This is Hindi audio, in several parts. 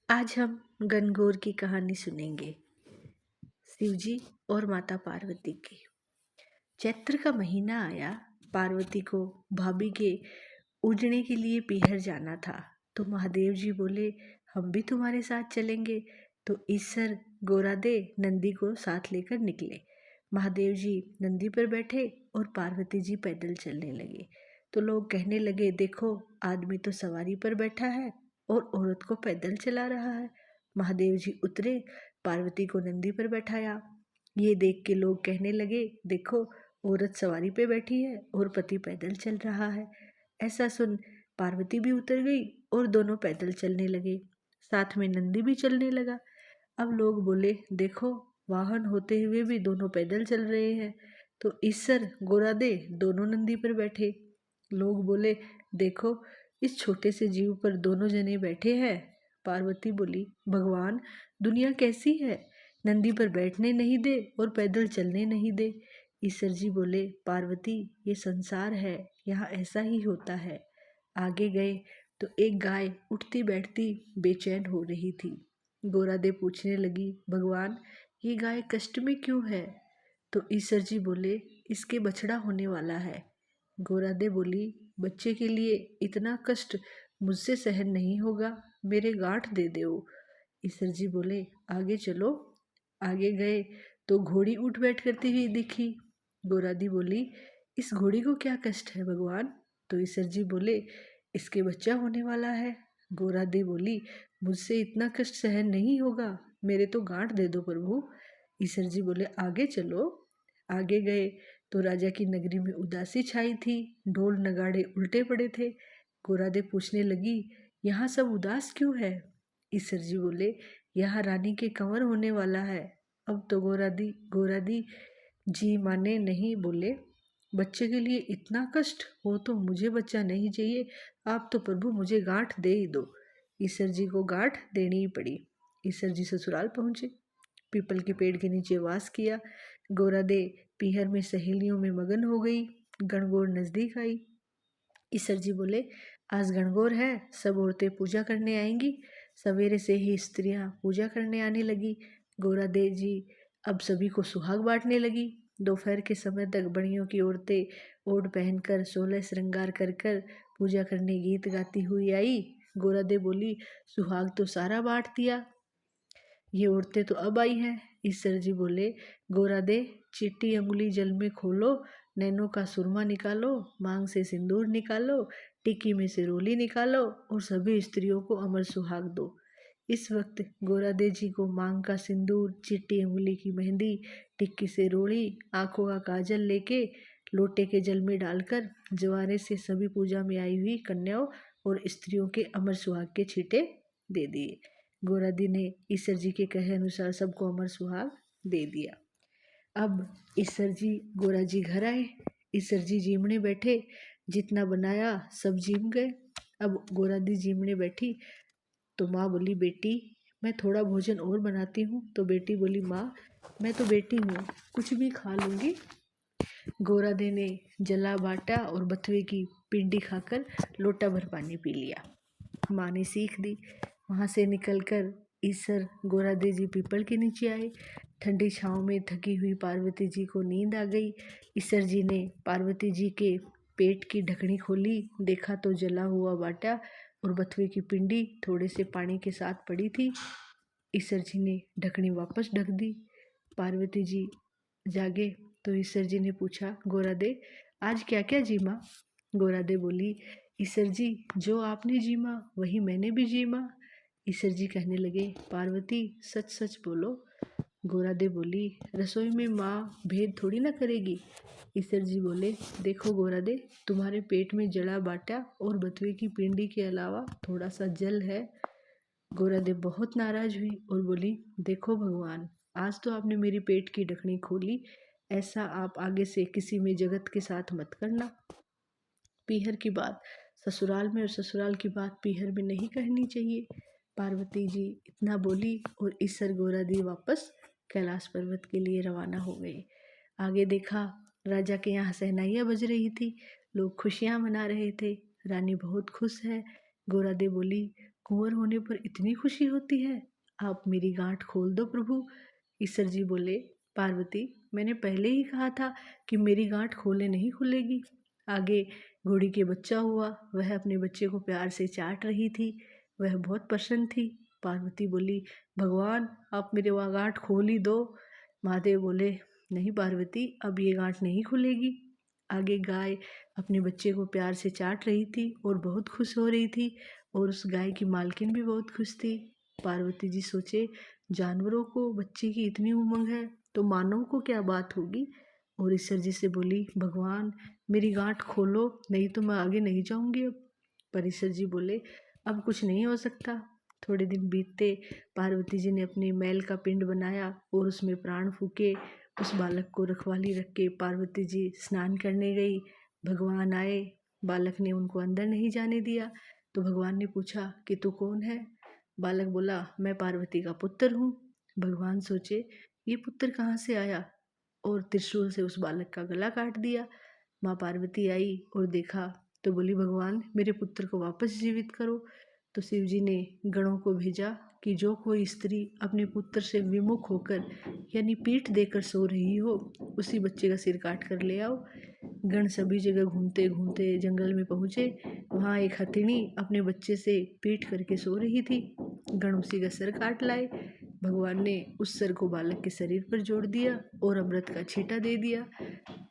आज हम गणगौर की कहानी सुनेंगे। शिवजी और माता पार्वती की। चैत्र का महीना आया। पार्वती को भाभी के उजड़े के लिए पीहर जाना था। तो महादेव जी बोले, हम भी तुम्हारे साथ चलेंगे। तो ईसर गोरादे नंदी को साथ लेकर निकले। महादेव जी नंदी पर बैठे और पार्वती जी पैदल चलने लगे। तो लोग कहने लगे, देखो आदमी तो सवारी पर बैठा है और औरत को पैदल चला रहा है। महादेव जी उतरे, पार्वती को नंदी पर बैठाया। ये देख के लोग कहने लगे, देखो औरत सवारी पे बैठी है और पति पैदल चल रहा है। ऐसा सुन पार्वती भी उतर गई और दोनों पैदल चलने लगे। साथ में नंदी भी चलने लगा। अब लोग बोले, देखो वाहन होते हुए भी दोनों पैदल चल रहे हैं। तो ईसर गोरादे दोनों नंदी पर बैठे। लोग बोले, देखो इस छोटे से जीव पर दोनों जने बैठे हैं। पार्वती बोली, भगवान दुनिया कैसी है, नंदी पर बैठने नहीं दे और पैदल चलने नहीं दे। ईसर जी बोले, पार्वती ये संसार है, यहाँ ऐसा ही होता है। आगे गए तो एक गाय उठती बैठती बेचैन हो रही थी। गोरादे पूछने लगी, भगवान ये गाय कष्ट में क्यों है? तो ईसर जी बोले, इसके बछड़ा होने वाला है। गोरादे बोली, बच्चे के लिए इतना कष्ट मुझसे सहन नहीं होगा, मेरे गांठ दे दो। ईसर जी बोले, आगे चलो। आगे गए तो घोड़ी उठ बैठ करती हुई दिखी। गोरादी बोली, इस घोड़ी को क्या कष्ट है भगवान? तो ईसर जी बोले, इसके बच्चा होने वाला है। गोरादी बोली, मुझसे इतना कष्ट सहन नहीं होगा, मेरे तो गांठ दे दो प्रभु। ईसर जी बोले, आगे चलो। आगे गए तो राजा की नगरी में उदासी छाई थी। ढोल नगाड़े उल्टे पड़े थे। गोरादे पूछने लगी, यहाँ सब उदास क्यों है? ईसर जी बोले, यहाँ रानी के कंवर होने वाला है। अब तो गोरादी जी माने नहीं, बोले, बच्चे के लिए इतना कष्ट हो तो मुझे बच्चा नहीं चाहिए, आप तो प्रभु मुझे गांठ दे ही दो। ईसर जी को गांठ देनी ही पड़ी। ईसर जी ससुराल पहुंचे, पीपल के पेड़ के नीचे वास किया। गोरादे पीहर में सहेलियों में मगन हो गई। गणगौर नजदीक आई। ईसर जी बोले, आज गणगौर है, सब औरतें पूजा करने आएंगी। सवेरे से ही स्त्रियां पूजा करने आने लगी। गोरादे जी अब सभी को सुहाग बांटने लगी। दोपहर के समय तक बड़ियों की औरतें ओढ़ पहनकर 16 श्रृंगार कर कर पूजा करने गीत गाती हुई आई। गोरादे बोली, सुहाग तो सारा बांट दिया, ये औरतें तो अब आई हैं। ईसर जी बोले, गोरादे चिट्टी अंगुली जल में खोलो, नैनों का सुरमा निकालो, मांग से सिंदूर निकालो, टिक्की में से रोली निकालो और सभी स्त्रियों को अमर सुहाग दो। इस वक्त गोरादे जी को मांग का सिंदूर, चिट्टी अंगुली की मेहंदी, टिक्की से रोली, आंखों का काजल लेके लोटे के जल में डालकर जवारे से सभी पूजा में आई हुई कन्याओं और स्त्रियों के अमर सुहाग के छींटे दे दिए। गोरादी ने ईसर जी के कहे अनुसार सबको अमर सुहाग दे दिया। अब ईसर जी गोरा जी घर आए। ईसर जी जीमने बैठे, जितना बनाया सब जीम गए। अब गोरादी जीमने बैठी तो माँ बोली, बेटी मैं थोड़ा भोजन और बनाती हूँ। तो बेटी बोली, माँ मैं तो बेटी हूँ, कुछ भी खा लूँगी। गोरादे ने जला बाटा और बथुए की पिंडी खाकर लोटा भर पानी पी लिया। माँ ने सीख दी। वहाँ से निकलकर ईसर गोरादे जी पीपल के नीचे आए। ठंडी छाँव में थकी हुई पार्वती जी को नींद आ गई। ईसर जी ने पार्वती जी के पेट की ढकनी खोली, देखा तो जला हुआ बाटा और बथुए की पिंडी थोड़े से पानी के साथ पड़ी थी। ईसर जी ने ढकनी वापस ढक दी। पार्वती जी जागे तो ईसर जी ने पूछा, गोरादे आज क्या क्या जीमा? गोरादे बोली, ईसर जी जो आपने जीमा वही मैंने भी जीमा। ईसर जी कहने लगे, पार्वती सच सच बोलो। गोरादे बोली, रसोई में माँ भेद थोड़ी ना करेगी। ईसर जी बोले, देखो गोरादे तुम्हारे पेट में जड़ा बाटा और बथुए की पिंडी के अलावा थोड़ा सा जल है। गोरादे बहुत नाराज हुई और बोली, देखो भगवान आज तो आपने मेरी पेट की ढकनी खोली, ऐसा आप आगे से किसी में जगत के साथ मत करना। पीहर की बात ससुराल में और ससुराल की बात पीहर में नहीं कहनी चाहिए। पार्वती जी इतना बोली और ईसर गोरादी वापस कैलाश पर्वत के लिए रवाना हो गए। आगे देखा राजा के यहाँ शहनाइयाँ बज रही थी, लोग खुशियाँ मना रहे थे। रानी बहुत खुश है। गोरादे बोली, कुंवर होने पर इतनी खुशी होती है? आप मेरी गांठ खोल दो प्रभु। ईश्वर जी बोले, पार्वती, मैंने पहले ही कहा था कि मेरी गांठ खोले नहीं खुलेगी। आगे घोड़ी के बच्चा हुआ, वह अपने बच्चे को प्यार से चाट रही थी। वह बहुत प्रसन्न थी। पार्वती बोली, भगवान आप मेरे वहाँ गांठ खोल ही दो। महादेव बोले, नहीं पार्वती, अब ये गांठ नहीं खुलेगी। आगे गाय अपने बच्चे को प्यार से चाट रही थी और बहुत खुश हो रही थी, और उस गाय की मालकिन भी बहुत खुश थी। पार्वती जी सोचे, जानवरों को बच्चे की इतनी उमंग है तो मानव को क्या बात होगी। और ईश्वर जी से बोली, भगवान मेरी गांठ खोलो, नहीं तो मैं आगे नहीं जाऊंगी अब। पर ईश्वर जी बोले, अब कुछ नहीं हो सकता। थोड़े दिन बीतते, पार्वती जी ने अपने मैल का पिंड बनाया और उसमें प्राण फूके। उस बालक को रखवाली रख के पार्वती जी स्नान करने गई। भगवान आए, बालक ने उनको अंदर नहीं जाने दिया। तो भगवान ने पूछा कि तू कौन है? बालक बोला, मैं पार्वती का पुत्र हूँ। भगवान सोचे, ये पुत्र कहाँ से आया, और त्रिशूल से उस बालक का गला काट दिया। माँ पार्वती आई और देखा तो बोली, भगवान मेरे पुत्र को वापस जीवित करो। तो शिव जी ने गणों को भेजा कि जो कोई स्त्री अपने पुत्र से विमुख होकर यानी पीठ देकर सो रही हो, उसी बच्चे का सिर काट कर ले आओ। गण सभी जगह घूमते घूमते जंगल में पहुँचे। वहाँ एक हथिनी अपने बच्चे से पीठ करके सो रही थी। गण उसी का सर काट लाए। भगवान ने उस सर को बालक के शरीर पर जोड़ दिया और अमृत का छींटा दे दिया,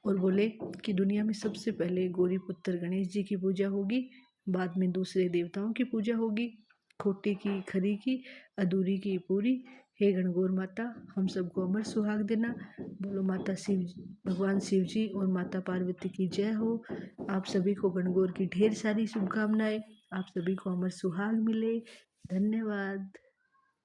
और बोले कि दुनिया में सबसे पहले गौरी पुत्र गणेश जी की पूजा होगी, बाद में दूसरे देवताओं की पूजा होगी। खोटी की खरी की, अधूरी की पूरी। हे गणगौर माता, हम सबको अमर सुहाग देना। बोलो माता शिव, भगवान शिव जी और माता पार्वती की जय हो। आप सभी को गणगौर की ढेर सारी शुभकामनाएं। आप सभी को अमर सुहाग मिले। धन्यवाद।